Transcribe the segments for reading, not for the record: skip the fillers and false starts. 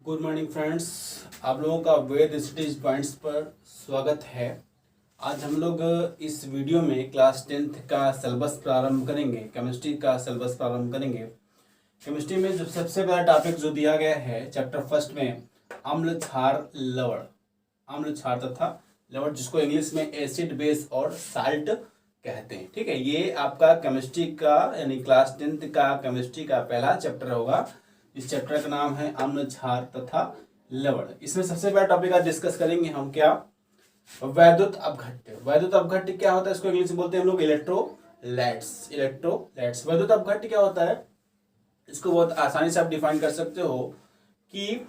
Good morning friends, आप लोगों का वेद स्टडीज पॉइंट्स पर स्वागत है। आज हम लोग इस वीडियो में क्लास 10th का सिलेबस प्रारंभ करेंगे। केमिस्ट्री का सिलेबस प्रारंभ करेंगे। केमिस्ट्री में जो सबसे बड़ा टॉपिक जो दिया गया है चैप्टर फर्स्ट में अम्ल क्षार लवण, अम्ल क्षार तथा लवण, जिसको इंग्लिश में एसिड बेस और साल्ट कहते हैं। ठीक है, ये आपका केमिस्ट्री का यानी क्लास 10th का केमिस्ट्री का पहला चैप्टर होगा। इस चैप्टर का नाम है अम्ल क्षार तथा लवण। इसमें सबसे पहला टॉपिक आज डिस्कस करेंगे हम क्या, वैद्युत अपघट्य। वैद्युत अपघट्य क्या होता है, इसको इंग्लिश में बोलते हैं हम लोग इलेक्ट्रोलाइट्स। इलेक्ट्रोलाइट्स वैद्युत अपघट्य क्या होता है, इसको बहुत आसानी से आप डिफाइन कर सकते हो कि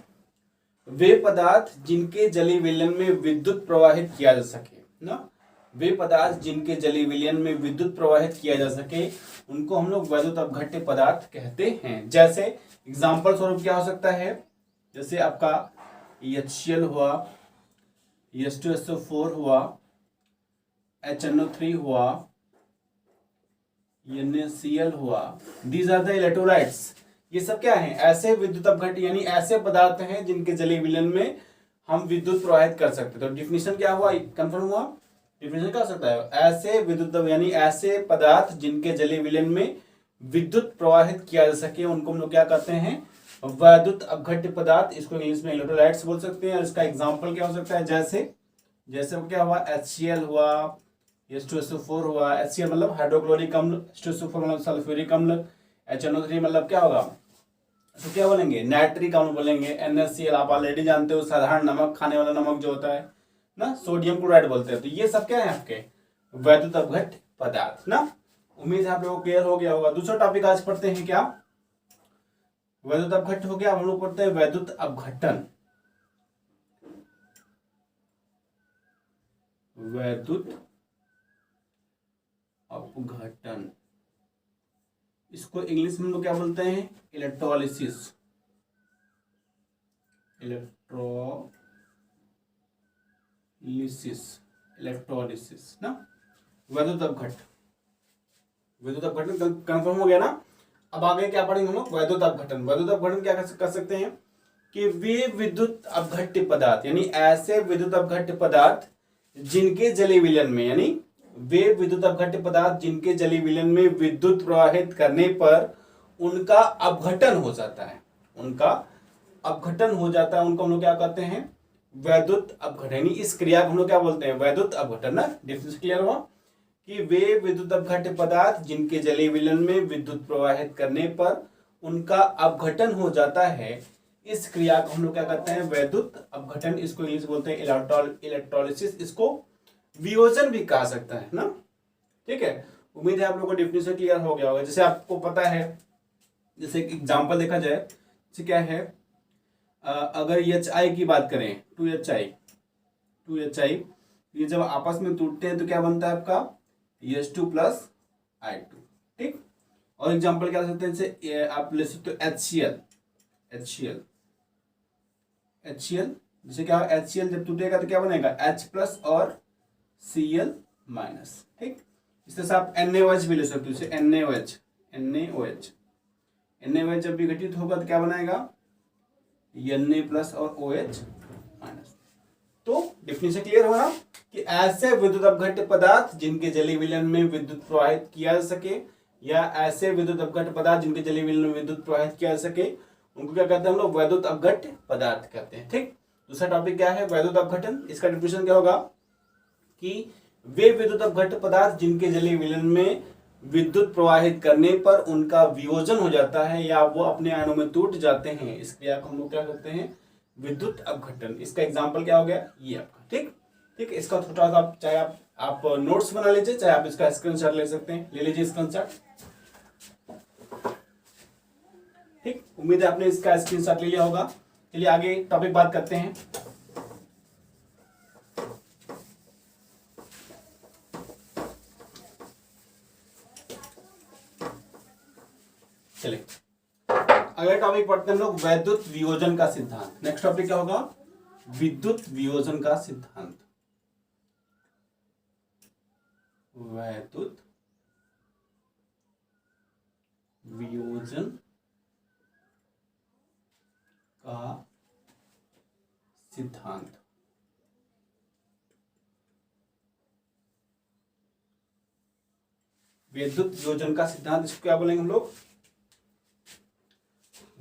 वे पदार्थ जिनके जलीय विलयन में विद्युत प्रवाहित किया जा सके ना, वे पदार्थ जिनके जलीय विलयन में विद्युत प्रवाहित किया जा सके उनको हम लोग वैद्युत अपघट्य पदार्थ कहते हैं। जैसे एग्जाम्पल स्वरूप क्या हो सकता है, जैसे आपका HCl हुआ, H2SO4 हुआ, HNO3 हुआ, NaCl हुआ। These are the electrolytes. ये सब क्या है, ऐसे विद्युत अपघट्य यानी ऐसे पदार्थ हैं जिनके जलीय विलयन में हम विद्युत प्रवाहित कर सकते हैं। तो डिफिनेशन क्या हुआ, कंफर्म हुआ। डिफिनेशन क्या हो सकता है, ऐसे विद्युत यानी ऐसे पदार्थ जिनके जलीय विलयन में विद्युत प्रवाहित किया जा सके उनको हम लोग क्या कहते हैं, वैद्युत अपघट्य पदार्थ। इसको इंग्लिश में इलेक्ट्रोलाइट्स बोल सकते हैं। और इसका एग्जांपल क्या हो सकता है, जैसे क्या हुआ, HCl हुआ, H2SO4 हुआ। HCl मतलब हाइड्रोक्लोरिक अम्ल, H2SO4 मतलब सल्फ्यूरिक अम्ल, HNO3 मतलब क्या होगा, तो क्या बोलेंगे, नाइट्रिक अम्ल बोलेंगे। NaCl आप ऑलरेडी जानते हो, साधारण नमक, खाने वाला नमक जो होता है ना, सोडियम क्लोराइड बोलते हैं। तो ये सब क्या है आपके वैद्युत अपघट्य पदार्थ ना। उम्मीद है आप लोगों को क्लियर हो गया होगा। दूसरा टॉपिक आज पढ़ते हैं क्या, वैद्युत अपघट्य हो गया, हम लोग पढ़ते हैं वैद्युत अपघटन। वैद्युत अपघटन, इसको इंग्लिश में हम लोग क्या बोलते हैं, इलेक्ट्रोलिसिस। इलेक्ट्रोलिसिस ना, वैद्युत अपघट्य। वैद्युत अपघटन कंफर्म हो गया ना। अब आगे क्या पढ़ेंगे हम लोग, वैद्युत अपघटन। वैद्युत अपघटन क्या कर सकते हैं कि वे विद्युत अपघट्य पदार्थ यानी ऐसे विद्युत अपघट्य पदार्थ जिनके जलीय विलयन में, यानी वे विद्युत अपघट्य पदार्थ जिनके जलीय विलयन में विद्युत प्रवाहित करने पर उनका अपघटन हो जाता है, उनका अपघटन हो जाता है, उनको हम लोग क्या कहते हैं, वैद्युत अपघटन। यानी इस क्रिया को हम लोग क्या बोलते हैं, वैद्युत अपघटन ना। डिफरेंस क्लियर हुआ कि वे विद्युत अपघट्य पदार्थ जिनके जलीय विलयन में विद्युत प्रवाहित करने पर उनका अपघटन हो जाता है, इस क्रिया को हम लोग क्या कहते हैं, वैद्युत अपघटन। इसको इंग्लिश बोलते हैं इलेक्ट्रोलिसिस। इसको वियोजन भी कहा सकता है ना। ठीक है, उम्मीद है आप लोगों को डेफिनेशन क्लियर हो गया होगा। जैसे आपको पता है, जैसे एक एग्जांपल देखा जाए, जैसे क्या है, अगर HI की बात करें, 2HI, ये जब आपस में टूटते हैं तो क्या बनता है आपका, H2 प्लस I2। ठीक, और एग्जांपल क्या सकते हैं, जैसे आप ले सकते हो HCl। जैसे क्या, HCl जब टूटेगा तो क्या बनेगा, H प्लस और Cl माइनस। ठीक, इस तरह से आप NaOH भी ले सकते हो, जैसे NaOH जब विघटित होगा तो क्या बनाएगा, Na प्लस और OH माइनस। तो डिफिनेशन क्लियर हो ना कि ऐसे विद्युत अपघट्य पदार्थ जिनके जलीय विलयन में विद्युत प्रवाहित किया जा सके, या ऐसे विद्युत अपघट्य पदार्थ जिनके जलीय विलयन में विद्युत प्रवाहित किया जा सके उनको क्या कहते हैं हम लोग, वैद्युत अपघट्य पदार्थ कहते हैं। ठीक, दूसरा टॉपिक क्या है, वैद्युत अपघटन। इसका डिफिनेशन क्या होगा कि वे विद्युत अपघट्य पदार्थ जिनके जलीय विलयन में विद्युत प्रवाहित करने पर उनका वियोजन हो जाता है या वो अपने अणु में टूट जाते हैं, इस क्रिया को हम लोग क्या करते हैं, विद्युत अपघटन। इसका एग्जांपल क्या हो गया, ये आपका। ठीक, इसका थोड़ा सा चाहे आप नोट्स बना लीजिए, चाहे आप इसका स्क्रीनशॉट ले सकते हैं, ले लीजिए स्क्रीनशॉट। ठीक, उम्मीद है आपने इसका स्क्रीनशॉट ले लिया होगा। चलिए आगे टॉपिक बात करते हैं। चलिए अगला टॉपिक पढ़ते हैं हम लोग, वैद्युत वियोजन का सिद्धांत। नेक्स्ट टॉपिक क्या होगा, विद्युत वियोजन का सिद्धांत। वैद्युत वियोजन का सिद्धांत। विद्युत वियोजन का सिद्धांत, इसको क्या बोलेंगे हम लोग?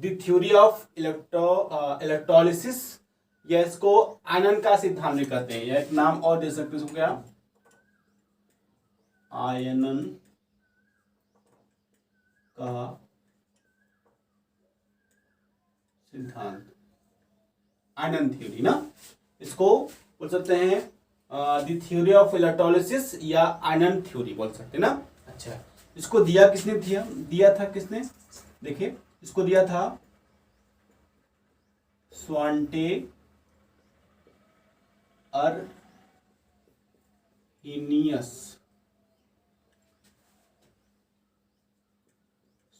द थ्योरी ऑफ इलेक्ट्रोलिसिस, या इसको आयनन का सिद्धांत भी कहते हैं, या एक नाम और दे सकते हैं इसको, क्या? आयनन का सिद्धांत, आयनन थ्योरी ना, इसको बोल सकते हैं द थ्योरी ऑफ इलेक्ट्रोलिसिस या आयनन थ्योरी बोल सकते हैं ना। अच्छा, इसको दिया किसने दिया था किसने? देखिए, इसको दिया था स्वांटे अर्हीनियस।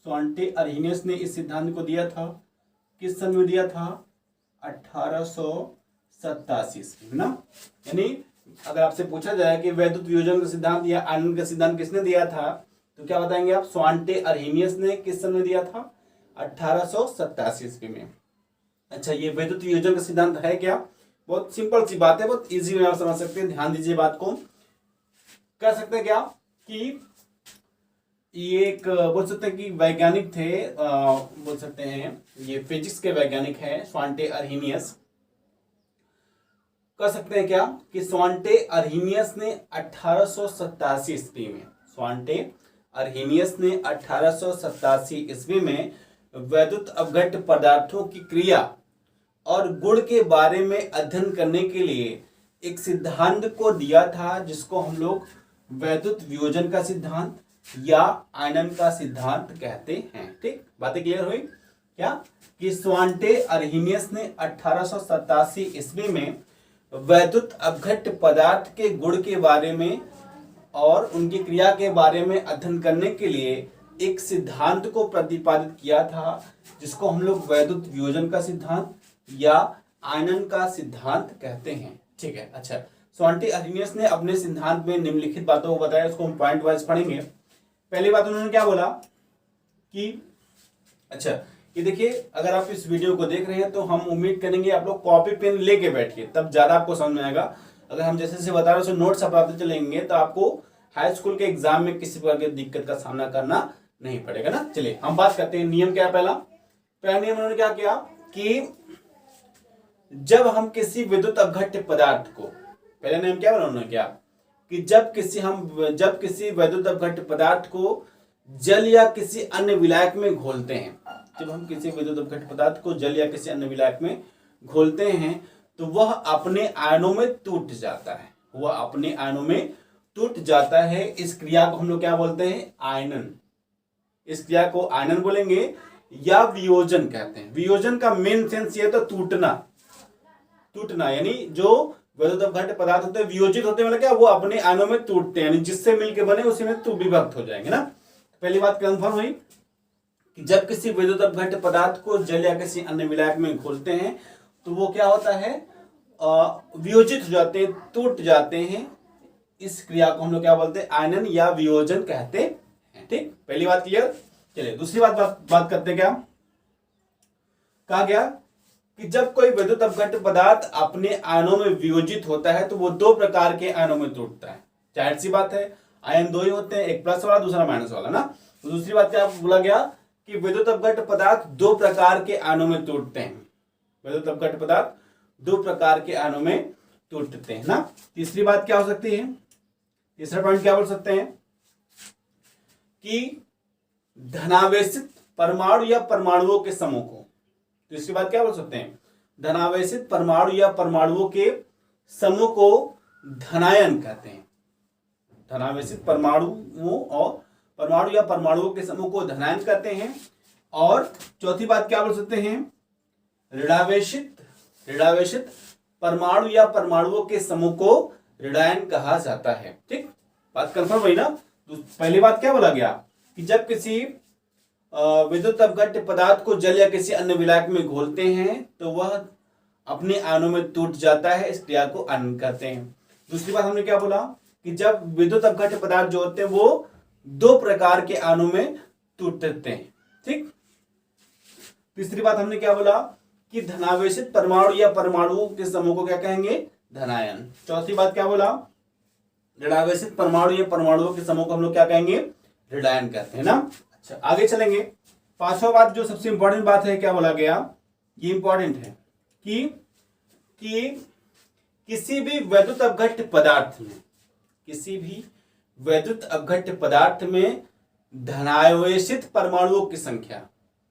स्वांटे अर्हीनियस ने इस सिद्धांत को दिया था, किस सन में दिया था? 1887 ईस्वी में ना। यानी अगर आपसे पूछा जाए कि वैद्युत वियोजन का सिद्धांत या आयनन का सिद्धांत किसने दिया था, तो क्या बताएंगे आप? स्वांटे अर्हीनियस ने किस सन में दिया था? 1887 ईस्वी में। अच्छा, ये वैद्युत वियोजन का सिद्धांत है क्या? बहुत सिंपल सी बात है, बहुत इजी में आप समझ सकते हैं, ध्यान दीजिए बात को। कह सकते हैं क्या कि ये एक बोल सकते हैं कि वैज्ञानिक थे, बोल सकते हैं ये फिजिक्स के वैज्ञानिक हैं, स्वांटे अर्हीनियस। कह सकते हैं क्या कि स्वांटे अर्हीनियस ने 1887 ईस्वी में, स्वांटे अर्हीनियस ने 1887 ईस्वी में वैद्युत अपघट्य पदार्थों की क्रिया और गुण के बारे में अध्ययन करने के लिए एक सिद्धांत को दिया था, जिसको हम लोग वैद्युत वियोजन का सिद्धांत या आयनन का सिद्धांत कहते हैं। ठीक, बातें क्लियर हुई क्या? कि स्वांटे अर्हीनियस ने 1887 ईस्वी में वैद्युत अपघट्य पदार्थ के गुण के बारे में और उनकी क्रिया के बारे में अध्ययन करने के लिए एक सिद्धांत को प्रतिपादित किया था, जिसको हम लोग वैद्युत वियोजन का सिद्धांत या आयनन का सिद्धांत कहते हैं। ठीक है। अच्छा, स्वांटे अर्हीनियस ने अपने सिद्धांत में निम्नलिखित बातों को बताया, उसको हम पॉइंट वाइज पढ़ेंगे। पहली बात उन्होंने क्या बोला कि अच्छा ये देखिए, अगर आप इस वीडियो को देख रहे हैं तो हम उम्मीद करेंगे आप लोग कॉपी पेन लेके बैठिए, तब ज्यादा आपको समझ में आएगा। अगर हम जैसे जैसे बता रहे हैं नोट्स अपनाते चलेंगे तो आपको हाई स्कूल के एग्जाम में किसी प्रकार की दिक्कत का सामना करना नहीं पड़ेगा ना। चलिए हम बात करते हैं, नियम क्या है। पहला नियम उन्होंने क्या किया कि जब हम किसी विद्युत अपघट्य पदार्थ को, पहला नियम क्या उन्होंने किया कि जब किसी विद्युत अपघट्य पदार्थ को जल या किसी अन्य विलायक में घोलते हैं, जब हम किसी विद्युत अपघट्य पदार्थ को जल या किसी अन्य विलायक में घोलते हैं तो वह अपने आयनों में टूट जाता है, वह अपने आयनों में टूट जाता है। इस क्रिया को हम लोग क्या बोलते हैं? आयनन। इस क्रिया को आयनन बोलेंगे या वियोजन कहते हैं। वियोजन का मेन सेंस ये तो टूटना, यानी जो विद्युत अपघट्य पदार्थ होते हैं वियोजित होते हैं, मतलब क्या वो अपने आयनों में टूटते हैं, यानी जिससे मिलके बने उसी में तो विभक्त हो जाएंगे ना। पहली बात कंफर्म हुई कि जब किसी विद्युत अपघट्य पदार्थ को जल या किसी अन्य विलायक में घोलते हैं तो वो क्या होता है? वियोजित हो जाते हैं, टूट जाते हैं। इस क्रिया को हम लोग क्या बोलते हैं? आयनन या वियोजन कहते हैं। ठीक, पहली बात क्लियर। चलिए दूसरी बात करते हैं। क्या कहा गया कि जब कोई विद्युत अपघट्य पदार्थ अपने आयनों में वियोजित होता है तो वो दो प्रकार के आयनों में टूटता है। जाहिर सी बात है, आयन दो ही होते हैं, एक प्लस वाला दूसरा माइनस वाला ना। तो दूसरी बात क्या बोला गया कि विद्युत अपघट्य पदार्थ दो प्रकार के आयनों में टूटते हैं। विद्युत अपघट्य पदार्थ दो प्रकार के आयनों में टूटते हैं ना। तीसरी बात क्या हो सकती है? तीसरा पॉइंट क्या बोल सकते हैं कि धनावेशित परमाणु या परमाणुओं के समूह को, तीसरी बात क्या बोल सकते हैं? धनावेशित परमाणु या परमाणुओं के समूह को धनायन कहते हैं। धनावेशित परमाणुओं और परमाणु या परमाणुओं के समूह को धनायन कहते हैं। और चौथी बात क्या बोल सकते हैं? ऋणावेशित परमाणु या परमाणुओं के समूह को ऋणायन कहा जाता है। ठीक, बात कंफर्म हुई ना। पहली बात क्या बोला गया कि जब किसी विद्युत अपघट्य पदार्थ को जल या किसी अन्य विलायक में घोलते हैं तो वह अपने आयनों में टूट जाता है, इस क्रिया को आयनन कहते हैं। दूसरी बात हमने क्या बोला कि जब विद्युत अपघट्य पदार्थ जो होते हैं वो दो प्रकार के आयनों में टूटते हैं। ठीक, तीसरी बात हमने क्या बोला कि धनावेशित परमाणु या परमाणुओं के समूह को क्या कहेंगे? धनायन। चौथी बात क्या बोला? ऋणावेशित परमाणु या परमाणुओं के समूह को हम लोग क्या कहेंगे? ऋणायन कहते हैं ना। अच्छा, आगे चलेंगे। पांचवा बात जो सबसे इंपॉर्टेंट बात है, क्या बोला गया? ये इंपॉर्टेंट है कि किसी भी वैद्युत अपघट्य पदार्थ में, किसी भी वैद्युत अपघट्य पदार्थ में धनावेशित परमाणुओं की संख्या,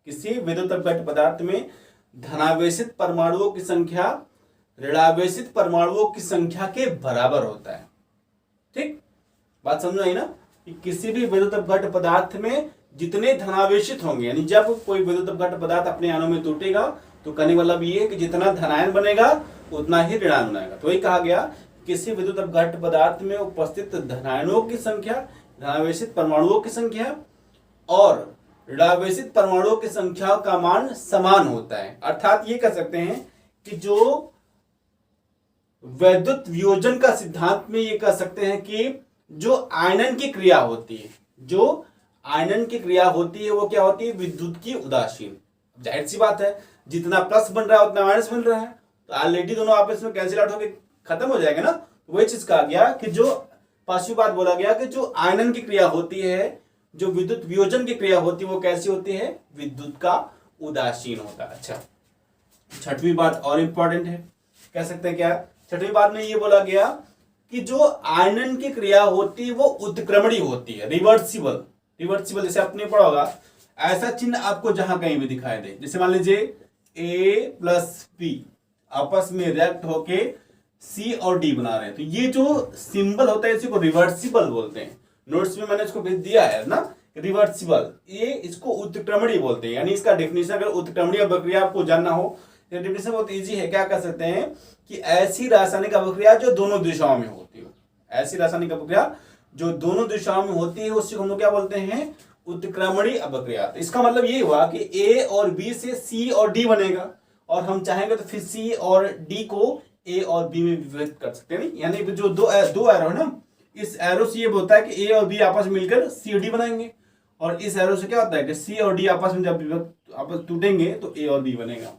किसी वैद्युत अपघट्य पदार्थ में धनावेशित परमाणुओं की संख्या ऋणावेशित परमाणुओं की संख्या के बराबर होता है। ठीक, बात समझ आई ना? कि किसी भी वैद्युत अपघट्य पदार्थ में जितने धनावेशित होंगे, यानी जब कोई वैद्युत अपघट्य पदार्थ अपने आयनों में टूटेगा तो कहने वाला भी ये कि जितना धनायन बनेगा उतना ही ऋणायन बनेगा। तो वही कहा गया, किसी विद्युत अपघट्य पदार्थ में उपस्थित धनायनों की संख्या, धनावेशित परमाणुओं की संख्या और ऋणावेशित परमाणुओं की संख्या का मान समान होता है। अर्थात ये कह सकते हैं कि जो वैद्युत वियोजन का सिद्धांत में ये कह सकते हैं कि जो आयनन की क्रिया होती है, जो आयनन की क्रिया होती है वो क्या होती है? विद्युत की उदासीन। जाहिर सी बात है, जितना प्लस बन रहा है उतना माइनस बन रहा है, तो ऑलरेडी दोनों आपस में कैंसिल आउट होकर खत्म हो जाएगा ना। वही चीज कहा गया कि जो पांचवी बात बोला गया कि जो आयनन की क्रिया होती है, जो विद्युत वियोजन की क्रिया होती है, वो कैसी होती है? विद्युत का उदासीन होता है। अच्छा, छठवीं बात और इंपॉर्टेंट है, कह सकते हैं क्या? छठवीं बात में ये बोला गया कि जो आयनन की क्रिया होती है वो उत्क्रमणी होती है, रिवर्सिबल। रिवर्सिबल जैसे आपने पढ़ा होगा, ऐसा चिन्ह आपको जहां कहीं भी दिखाई दे, जैसे मान लीजिए A प्लस B आपस में रिएक्ट होके C और D बना रहे हैं, तो ये जो सिंबल होता है इसी को रिवर्सिबल बोलते हैं। नोट्स में मैंने इसको भेज दिया है ना, रिवर्सिबल, ये इसको उत्क्रमणी बोलते हैं। यानी इसका डेफिनेशन, अगर उत्क्रमणीय अभिक्रिया आपको जानना हो, ये डेफिनेशन बहुत इजी है। क्या कर सकते हैं कि ऐसी रासायनिक अभिक्रिया जो दोनों दिशाओं में होती हो, ऐसी रासायनिक अभिक्रिया जो दोनों दिशाओं में होती है उससे हम लोग क्या बोलते हैं? उत्क्रमणी अभिक्रिया। तो इसका मतलब ये हुआ कि A और B से C और D बनेगा, और हम चाहेंगे तो फिर C और D को A और B में विभाजित कर सकते हैं। यानी जो दो एरो है ना, इस एरो से ये बोलता है कि A और B आपस में मिलकर C और D बनाएंगे, और इस एरो से क्या होता है कि C और D आपस में जब आपस टूटेंगे तो A और B बनेगा।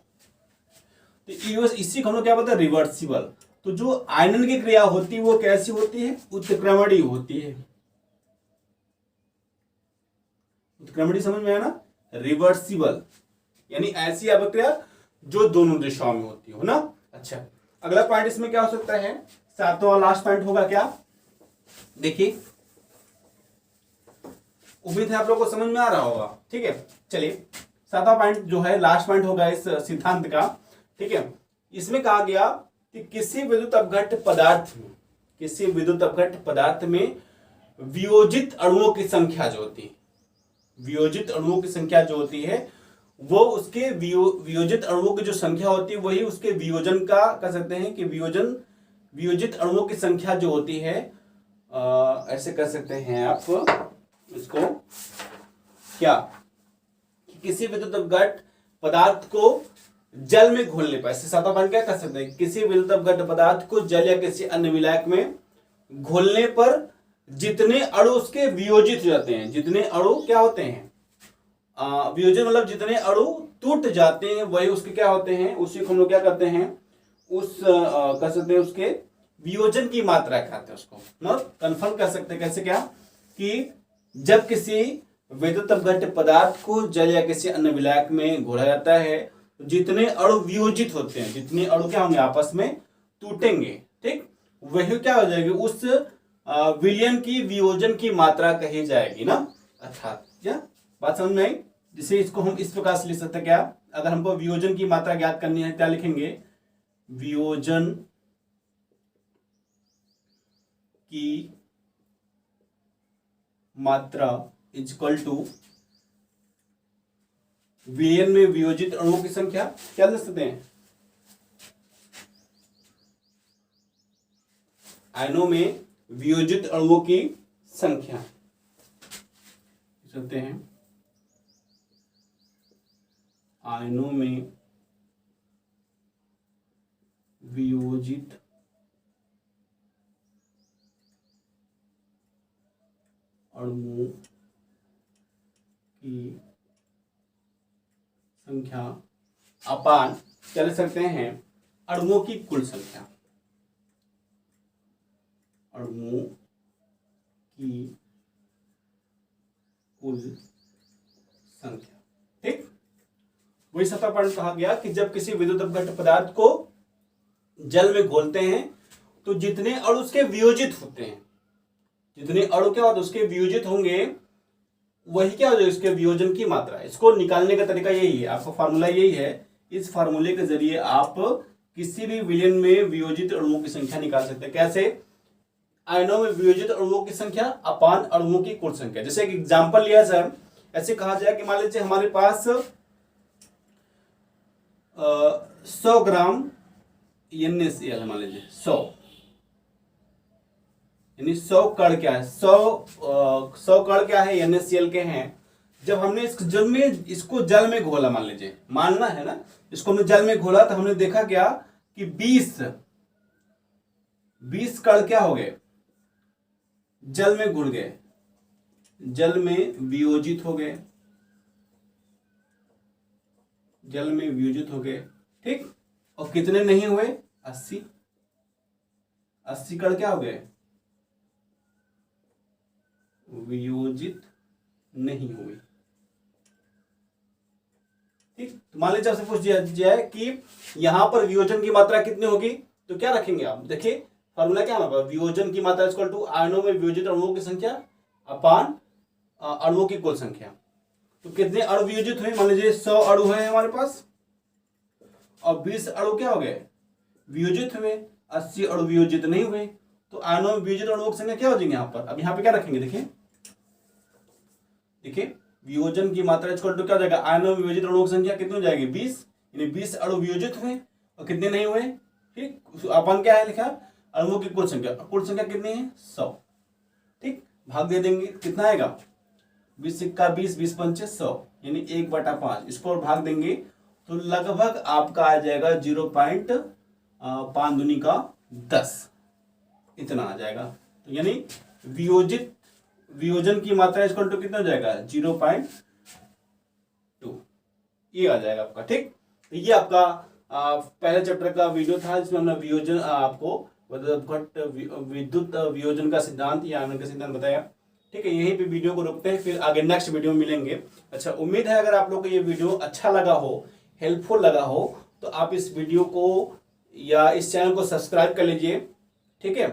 तो इसी को हम लोग क्या बोलते हैं? रिवर्सिबल। तो जो आयनन की क्रिया होती है वो कैसी होती है? उत्क्रमणी होती है। उत्क्रमणी समझ में आया ना? रिवर्सिबल यानी ऐसी अभिक्रिया जो दोनों दिशाओं में होती हो ना। अच्छा, अगला पॉइंट इसमें क्या हो सकता है? सातवां लास्ट पॉइंट होगा क्या? देखिए, उम्मीद है आप लोगों को समझ में आ रहा होगा। ठीक है, चलिए सातवां पॉइंट जो है लास्ट पॉइंट होगा इस सिद्धांत का। ठीक है, इसमें कहा गया कि किसी विद्युत अपघट्य पदार्थ में, किसी विद्युत अपघट्य पदार्थ में वियोजित अणुओं की संख्या जो होती है, वियोजित अणुओं की संख्या जो होती है वो उसके वियोजित अणुओं की जो संख्या होती है वही उसके वियोजन का कह सकते हैं कि वियोजित अणुओं की संख्या जो होती है, ऐसे कह सकते हैं आप इसको क्या, कि किसी विद्युत अपघट्य पदार्थ को जल में घोलने पर, ऐसे सातवां पॉइंट क्या कर सकते हैं? किसी विद्युत अपघट्य पदार्थ को जल या किसी अन्य विलायक में घोलने पर जितने अणु उसके वियोजित हो जाते हैं, जितने अणु क्या होते हैं? वियोजन मतलब जितने अणु टूट जाते हैं वही उसके क्या होते हैं? उसी को हम लोग क्या करते हैं? उस कह सकते हैं उसके वियोजन की मात्रा कहते हैं उसको, मतलब कन्फर्म कर सकते हैं। कैसे? क्या कि जब किसी विद्युत अपघट्य पदार्थ को जल या किसी अन्य विलायक में घोला जाता है तो जितने अणु वियोजित होते हैं, जितने अणु क्या होंगे? आपस में टूटेंगे। ठीक, वही क्या हो जाएगी? उस विलयन की वियोजन की मात्रा कही जाएगी ना। अर्थात क्या बात समझ में आई? जिसे इसको हम इस प्रकार से लिख सकते हैं क्या? अगर हमको वियोजन की मात्रा ज्ञात करनी है क्या लिखेंगे? वियोजन की मात्रा इज इक्वल टू विलयन में वियोजित अणुओं की संख्या। क्या लिख सकते हैं? आयनों में वियोजित अणुओं की संख्या सकते हैं। आयनों में वियोजित अणुओं की संख्या अपान क्या लिख सकते हैं, अणुओं की कुल संख्या, अणुओं की कुल संख्या। ठीक, वही 7वां पॉइंट कहा गया कि जब किसी विद्युत अपघट्य पदार्थ को जल में घोलते हैं तो जितने अणु उसके वियोजित होते हैं, जितने अणु क्या होते हैं उसके वियोजित होंगे, वही क्या हो जाएगा उसके वियोजन की मात्रा। इसको निकालने का तरीका यही है, आपका फार्मूला यही है। इस फार्मूले के जरिए आप किसी भी विलयन में वियोजित अणुओं की संख्या निकाल सकते हैं। कैसे, आयनों में वियोजित अणुओं की संख्या अपान अणुओं की कुल संख्या। जैसे एक एग्जांपल लिया जाए, ऐसे कहा जाए कि मान लीजिए हमारे पास 100 ग्राम NaCl, मान लीजिए 100, यानी 100 कण क्या है, 100 कण क्या है, NaCl के हैं। जब हमने इसको जल में घोला, मान लीजिए, मानना है ना, इसको हमने जल में घोला तो हमने देखा क्या कि 20 कण क्या हो गए, जल में घुल गए, जल में वियोजित हो गए, जल में वियोजित हो गए। ठीक, और कितने नहीं हुए, 80 कण क्या हो गए, वियोजित नहीं हुए। ठीक, तो मान लीजिए आपसे पूछ दिया जाए कि यहां पर वियोजन की मात्रा कितनी होगी, तो क्या रखेंगे आप, देखिए फॉर्मूला क्या है, वियोजन की मात्रा इक्वल टू आयनों में वियोजित अणुओं की संख्या अपान अणुओं की कुल संख्या। तो कितने अणु वियोजित हुए, मान लीजिए 100 अणु है हमारे पास और 20 अणु क्या हो गए, वियोजित हुए, 80 अणु वियोजित नहीं हुए। तो आयनों में वियोजित अणुओं की संख्या क्या हो जाएगी यहाँ पर। अब यहाँ पे क्या रखेंगे, देखिए वियोजन की मात्रा इक्वल टू क्या हो जाएगा, आयनों में वियोजित अणुओं की संख्या कितनी हो जाएगी, 20, यानी 20 अणु वियोजित हुए और कितने नहीं हुए। ठीक, अपन क्या है लिखा, अणुओं की कुल संख्या, कुल संख्या कितनी है, 100। ठीक, भाग दे देंगे, कितना आएगा, 20 सिक्का 20, 20 पंचे 100, यानी 1/5। इसको और भाग देंगे तो लगभग आपका आ जाएगा 0.5 दूनी का 10, इतना आ जाएगा। तो यानी वियोजन की मात्रा इक्वल टू कितना हो जाएगा, 0.2, ये आ जाएगा आपका। ठीक, तो ये आपका पहले चैप्टर का वीडियो था जिसमें हमने वियोजन आपको विद्युत वियोजन का सिद्धांत या आयनन का सिद्धांत बताया। ठीक है, यहीं पे वीडियो को रोकते हैं, फिर आगे नेक्स्ट वीडियो में मिलेंगे। अच्छा, उम्मीद है अगर आप लोग को ये वीडियो अच्छा लगा हो, हेल्पफुल लगा हो, तो आप इस वीडियो को या इस चैनल को सब्सक्राइब कर लीजिए। ठीक है,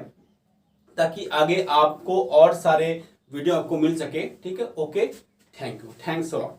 ताकि आगे आपको और सारे वीडियो आपको मिल सके। ठीक है, okay, thank you, thanks a lot.